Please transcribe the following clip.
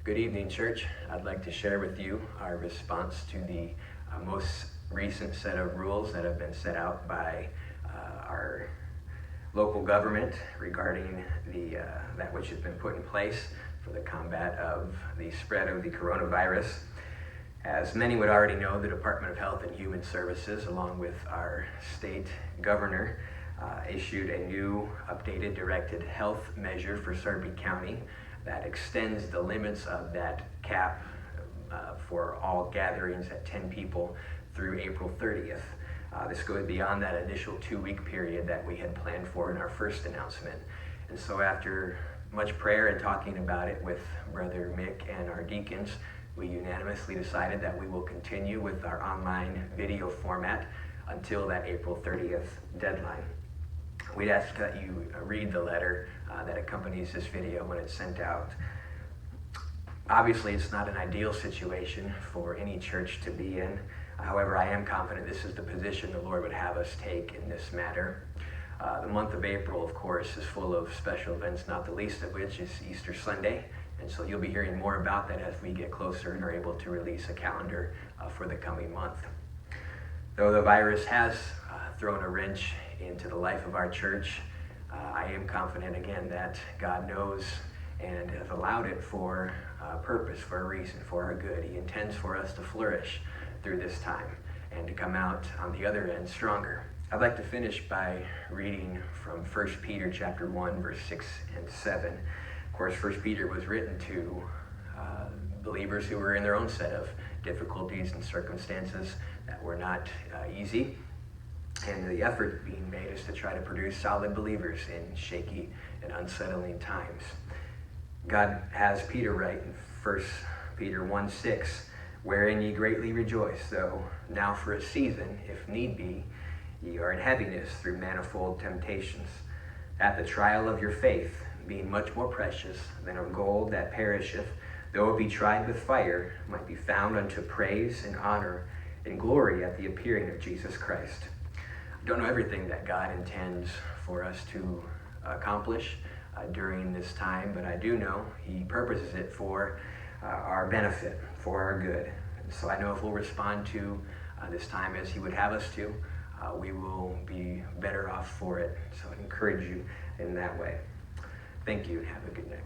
Good evening, church. I'd like to share with you our response to the most recent set of rules that have been set out by our local government regarding that which has been put in place for the combat of the spread of the coronavirus. As many would already know, the Department of Health and Human Services, along with our state governor, issued a new updated directed health measure for Sarpy County that extends the limits of that cap for all gatherings at 10 people through April 30th. This goes beyond that initial 2-week period that we had planned for in our first announcement. And so after much prayer and talking about it with Brother Mick and our deacons, we unanimously decided that we will continue with our online video format until that April 30th deadline. We'd ask that you read the letter that accompanies this video when it's sent out. Obviously, it's not an ideal situation for any church to be in. However, I am confident this is the position the Lord would have us take in this matter. The month of April, of course, is full of special events, not the least of which is Easter Sunday. And so you'll be hearing more about that as we get closer and are able to release a calendar for the coming month. Though the virus has thrown a wrench into the life of our church, I am confident again that God knows and has allowed it for a purpose, for a reason, for our good. He intends for us to flourish through this time and to come out on the other end stronger. I'd like to finish by reading from 1 Peter chapter 1, verse 6 and 7. Of course, 1 Peter was written to believers who were in their own set of difficulties and circumstances that were not easy. And the effort being made is to try to produce solid believers in shaky and unsettling times. God has Peter write in 1 Peter 1:6, wherein ye greatly rejoice, though now for a season, if need be, ye are in heaviness through manifold temptations, at the trial of your faith, being much more precious than of gold that perisheth, though it be tried with fire, might be found unto praise and honor and glory at the appearing of Jesus Christ. I don't know everything that God intends for us to accomplish during this time, but I do know He purposes it for our benefit, for our good. And so I know if we'll respond to this time as He would have us to, we will be better off for it. So I encourage you in that way. Thank you and have a good night.